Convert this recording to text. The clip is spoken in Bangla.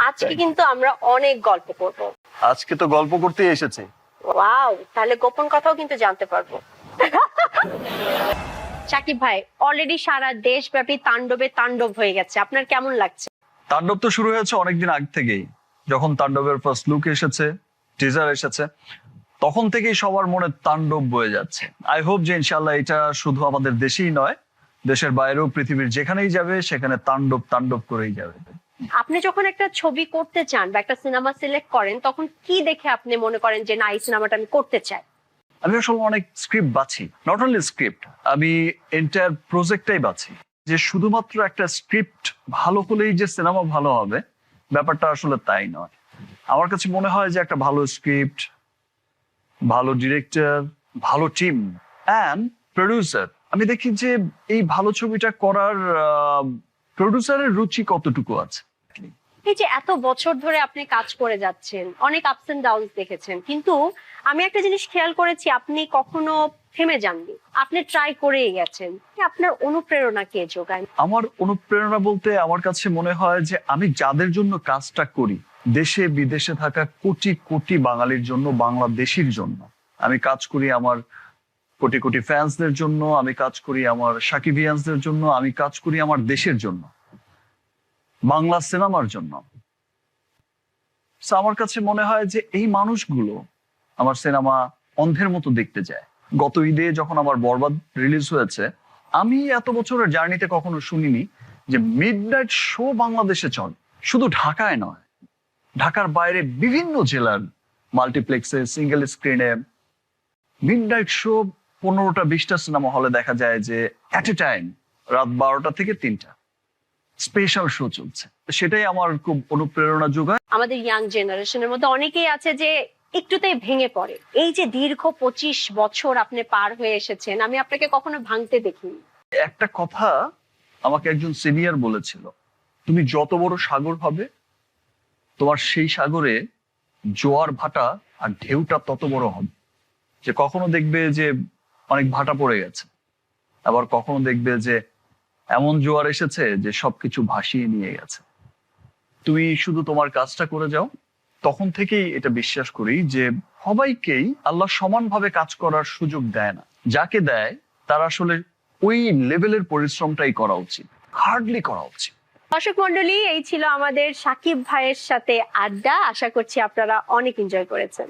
আজকে কিন্তু আমরা অনেক গল্প করব। আজকে তো গল্প করতেই এসেছে। ওয়াও, তাহলে গোপন কথাও কিন্তু জানতে পারবো। শাকিব ভাই, অলরেডি সারা দেশব্যাপী তাণ্ডবে তাণ্ডব হয়ে গেছে, আপনার কেমন লাগছে? তাণ্ডব তো শুরু হয়েছে অনেকদিন আগ থেকেই, যখন তাণ্ডবের ফার্স্ট লুক এসেছে, টিজার এসেছে, তখন থেকেই সবার মনে তাণ্ডব বয়ে যাচ্ছে। আই হোপ যে ইনশাল্লাহ এটা শুধু আমাদের দেশেই নয়, দেশের বাইরেও পৃথিবীর যেখানেই যাবে সেখানে তাণ্ডব তাণ্ডব করেই যাবে। আপনি যখন একটা ছবি করতে চান বা একটা সিনেমা সিলেক্ট করেন, তখন কি দেখে আপনি মনে করেন যে না, এই সিনেমাটা আমি করতে চাই? আমি আসলে অনেক স্ক্রিপ্ট বাছি, নট অনলি স্ক্রিপ্ট, আমি এন্টায়ার প্রজেক্টটাই বাছি। যে শুধুমাত্র একটা স্ক্রিপ্ট ভালো হলেই যে সিনেমা ভালো হবে, ব্যাপারটা আসলে তাই নয়। আমার কাছে মনে হয় যে একটা ভালো স্ক্রিপ্ট, ভালো ডিরেক্টর, ভালো টিম অ্যান্ড প্রডিউসার, আমি দেখি যে এই ভালো ছবিটা করার প্রডিউসারের রুচি কতটুকু আছে। এই যে এত বছর ধরে আপনি কাজ করে যাচ্ছেন, অনেক আপস এন্ড ডাউন দেখেছেন, কিন্তু আমি একটা জিনিস খেয়াল করেছি, আপনি কখনো থেমে যাননি, আপনি ট্রাই করেই গেছেন। আপনার অনুপ্রেরণা কে যোগায়? আমার অনুপ্রেরণা বলতে আমার কাছে মনে হয় যে আমি যাদের জন্য কাজটা করি, দেশে বিদেশে থাকা কোটি কোটি বাঙালির জন্য, বাংলাদেশির জন্য আমি কাজ করি, আমার কোটি কোটি ফ্যান্সদের জন্য আমি কাজ করি, আমার সাকিবিয়ানসদের জন্য আমি কাজ করি, আমার দেশের জন্য, বাংলা সিনেমার জন্য। আমার কাছে মনে হয় যে এই মানুষগুলো আমার সিনেমা অন্ধের মতো দেখতে যায়। গত ঈদে যখন আমার বরবাদ রিলিজ হয়েছে, আমি এত বছরের জার্নিতে কখনো শুনিনি যে মিডনাইট শো বাংলাদেশে চলে। শুধু ঢাকায় নয়, ঢাকার বাইরে বিভিন্ন জেলার মাল্টিপ্লেক্সে, সিঙ্গেল স্ক্রিনে মিডনাইট শো 15টা 20টা সিনেমা হলে দেখা যায় যে অ্যাট এ টাইম রাত 12টা থেকে 3টা স্পেশাল শো চলছে। সেটাই আমার খুব অনুপ্রেরণা যোগায়। আমাদের ইয়াং জেনারেশনের মধ্যে অনেকেই আছে যে একটুতেই ভেঙে পড়ে। এই যে দীর্ঘ 25 বছর আপনি পার হয়ে এসেছেন, আমি আপনাকে কখনো ভাঙতে দেখিনি। একটা কথা আমাকে একজন সিনিয়র বলেছিল, তুমি যত বড় সাগর হবে, তোমার সেই সাগরে জোয়ার ভাটা আর ঢেউটা তত বড় হবে। যে কখনো দেখবে যে অনেক ভাটা পড়ে গেছে, আবার কখনো দেখবে যে এমন জোয়ার এসেছে যে সবকিছু ভাসিয়ে নিয়ে গেছে। তুমি শুধু তোমার কাজটা করে যাও। তখন থেকেই এটা বিশ্বাস করি যে সবাইকেই আল্লাহ সমানভাবে কাজ করার সুযোগ দেয় না। যাকে দেয় তার আসলে ওই লেভেলের পরিশ্রমটাই করা উচিত, হার্ডলি করা উচিত। দর্শক মন্ডলী, এই ছিল আমাদের শাকিব ভাইয়ের সাথে আড্ডা। আশা করছি আপনারা অনেক এনজয় করেছেন।